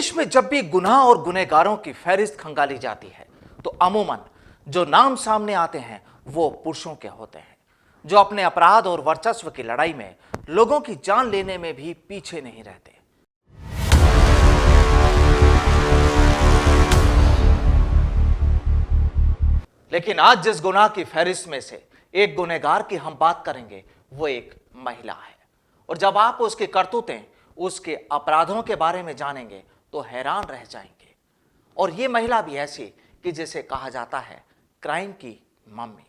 देश में जब भी गुनाह और गुनहगारों की फहरिस्त खंगाली जाती है तो अमूमन जो नाम सामने आते हैं वो पुरुषों के होते हैं, जो अपने अपराध और वर्चस्व की लड़ाई में लोगों की जान लेने में भी पीछे नहीं रहते। लेकिन आज जिस गुनाह की फहरिस्त में से एक गुनहगार की हम बात करेंगे वो एक महिला है, और जब आप उसकी करतूतें, उसके अपराधों के बारे में जानेंगे तो हैरान रह जाएंगे। और ये महिला भी ऐसी कि जिसे कहा जाता है क्राइम की मम्मी।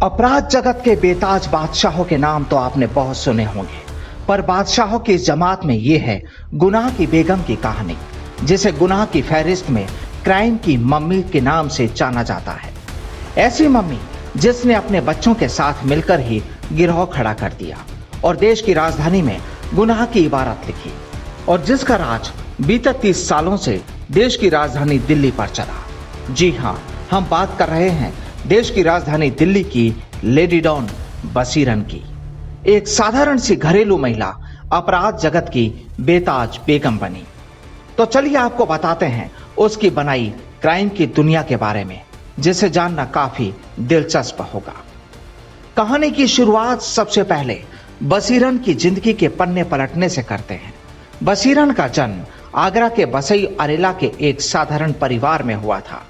अपराध जगत के बेताज बादशाहों के नाम तो आपने बहुत सुने होंगे, पर बादशाहों की इस जमात में यह है गुनाह की बेगम की कहानी, जिसे गुनाह की फहरिस्त में क्राइम की मम्मी के नाम से जाना जाता है। ऐसी मम्मी जिसने अपने बच्चों के साथ मिलकर ही गिरोह खड़ा कर दिया और देश की राजधानी में गुनाह की इबारत लिखी, और जिसका राज बीते 30 सालों से देश की राजधानी दिल्ली पर चला। जी हां, हम बात कर रहे हैं देश की राजधानी दिल्ली की लेडी डॉन बसीरन की। एक साधारण सी घरेलू महिला अपराध जगत की बेताज बेगम बनी। तो चलिए आपको बताते हैं उसकी बनाई क्राइम की दुनिया के बारे में, जिसे जानना काफी दिलचस्प होगा। कहानी की शुरुआत सबसे पहले बसीरन की जिंदगी के पन्ने पलटने से करते हैं। बसीरन का जन्म आगरा के बसई अरेला के एक साधारण परिवार में हुआ था।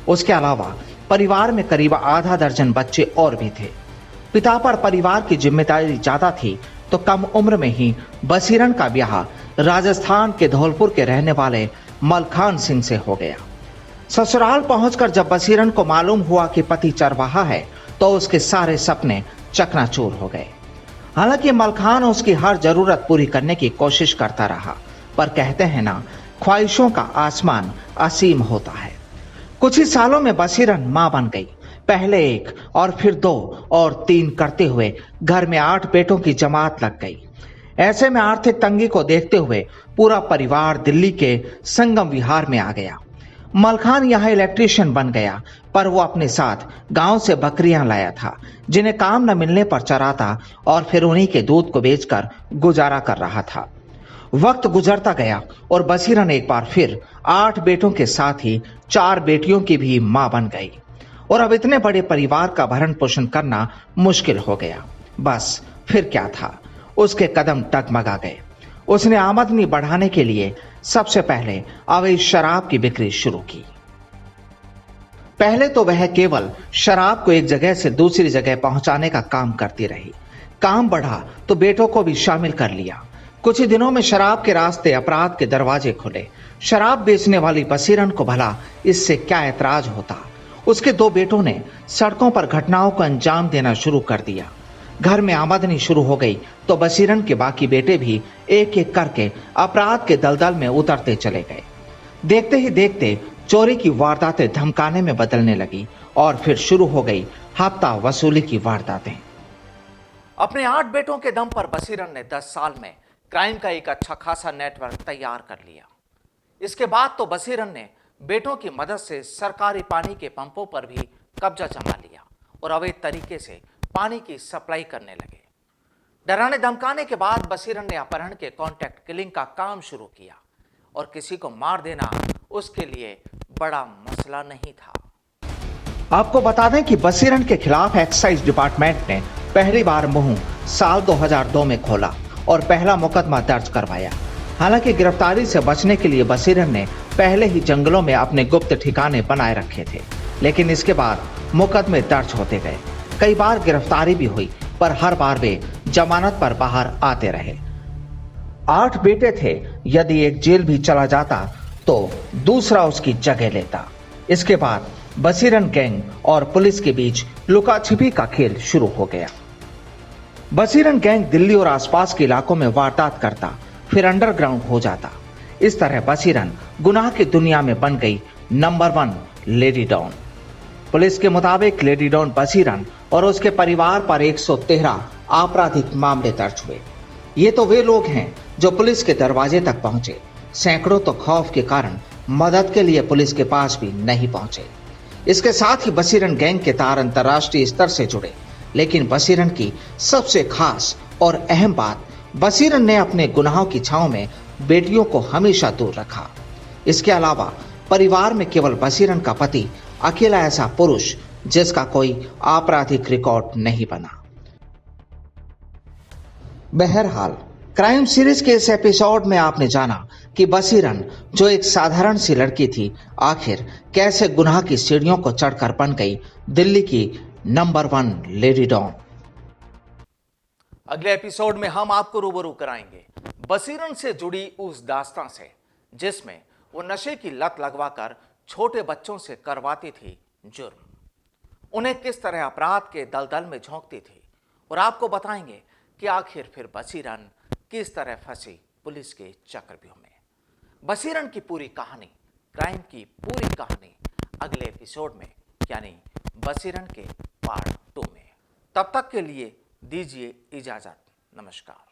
उसके अलावा परिवार में करीब आधा दर्जन बच्चे और भी थे। पिता पर परिवार की जिम्मेदारी ज्यादा थी, तो कम उम्र में ही बसीरन का ब्याह राजस्थान के धौलपुर के रहने वाले मलखान सिंह से हो गया। ससुराल पहुंचकर जब बसीरन को मालूम हुआ कि पति चरवाहा है तो उसके सारे सपने चकनाचूर हो गए। हालांकि मलखान उसकी हर जरूरत पूरी करने की कोशिश करता रहा, पर कहते हैं ना, ख्वाहिशों का आसमान असीम होता है। कुछ ही सालों में बसीरन मां बन गई। पहले 1 और फिर 2 और 3 करते हुए घर में 8 बेटों की जमात लग गई। ऐसे में आर्थिक तंगी को देखते हुए पूरा परिवार दिल्ली के संगम विहार में आ गया। मलखान यहाँ इलेक्ट्रीशियन बन गया, पर वो अपने साथ गांव से बकरियां लाया था, जिन्हें काम न मिलने पर चराता और फिर उन्हीं के दूध को बेचकर गुजारा कर रहा था। वक्त गुजरता गया और बसीरन एक बार फिर 8 बेटों के साथ ही 4 बेटियों की भी मां बन गई, और अब इतने बड़े परिवार का भरण पोषण करना मुश्किल हो गया। बस फिर क्या था, उसके कदम डगमगा गए। उसने आमदनी बढ़ाने के लिए सबसे पहले अवैध शराब की बिक्री शुरू की। पहले तो वह केवल शराब को एक जगह से दूसरी जगह पहुंचाने का काम करती रही। काम बढ़ा तो बेटों को भी शामिल कर लिया। कुछ ही दिनों में शराब के रास्ते अपराध के दरवाजे खुले। शराब बेचने वाली बसीरन को भला इससे क्या ऐतराज होता। उसके 2 बेटों ने सड़कों पर घटनाओं को अंजाम देना शुरू कर दिया। घर में आमदनी शुरू हो गई तो बसीरन के बाकी बेटे भी एक एक करके अपराध के दलदल में उतरते चले गए। देखते ही देखते चोरी की वारदातें धमकाने में बदलने लगी, और फिर शुरू हो गई हफ्ता वसूली की वारदातें। अपने 8 बेटों के दम पर बसीरन ने 10 साल में क्राइम का एक अच्छा खासा नेटवर्क तैयार कर लिया। इसके बाद तो बसीरन ने बेटों की मदद से सरकारी पानी के पंपों पर भी कब्जा जमा लिया और अवैध तरीके से पानी की सप्लाई करने लगे। डराने धमकाने के बाद बसीरन ने अपहरण के कॉन्टैक्ट किलिंग का काम शुरू किया, और किसी को मार देना उसके लिए बड़ा मसला नहीं था। आपको बता दें कि बसीरन के खिलाफ एक्साइज डिपार्टमेंट ने पहली बार मुंह साल 2002 में खोला और पहला मुकदमा दर्ज करवाया। हालांकि गिरफ्तारी से बचने के लिए बसीरन ने पहले ही जंगलों में अपने गुप्त ठिकाने बनाए रखे थे, लेकिन इसके बाद मुकदमे दर्ज होते गए। कई बार गिरफ्तारी भी हुई, पर हर बार वे जमानत पर बाहर आते रहे। 8 बेटे थे, यदि एक जेल भी चला जाता तो दूसरा उसकी जगह लेता। इसके बाद बसीरन गैंग और पुलिस के बीच लुका छिपी का खेल शुरू हो गया। बसीरन गैंग दिल्ली और आसपास के इलाकों में वारदात करता, फिर अंडरग्राउंड हो जाता। इस तरह बसीरन गुनाह की दुनिया में बन गई नंबर 1 लेडी डॉन। पुलिस के मुताबिक लेडी डॉन बसीरन और उसके परिवार पर 113 आपराधिक मामले दर्ज हुए। ये तो वे लोग हैं जो पुलिस के दरवाजे तक पहुंचे। सैकड़ों तो खौफ के कारण मदद के लिए पुलिस के पास भी नहीं पहुंचे। इसके साथ ही बसीरन गैंग के तार अंतर्राष्ट्रीय स्तर से जुड़े, लेकिन बसीरन की सबसे खास और अहम बात, बसीरन ने अपने गुनाहों की छांव में बेटियों को हमेशा दूर रखा। इसके अलावा परिवार में केवल बसीरन का पति अकेला ऐसा पुरुष जिसका कोई आपराधिक रिकॉर्ड नहीं बना। बहरहाल, क्राइम सीरीज के इस एपिसोड में आपने जाना कि बसीरन, जो एक साधारण सी लड़की थी, आखिर कैसे गुनाह की सीढ़ियों को चढ़कर बन गई दिल्ली की नंबर 1 लेडी डॉन। अगले एपिसोड में हम आपको रूबरू कराएंगे बसीरन से जुड़ी उस दास्तां से जिसमें वो नशे की लत लगवाकर छोटे बच्चों से करवाती थी जुर्म, उन्हें किस तरह अपराध के दलदल में झोंकती थी, और आपको बताएंगे कि आखिर फिर बसीरन किस तरह फंसी पुलिस के चक्रव्यूह में। बसीरन की पूरी कहानी, क्राइम की पूरी कहानी अगले एपिसोड में, यानी बसीरन के पार्ट 2 में। तब तक के लिए दीजिए इजाजत। नमस्कार।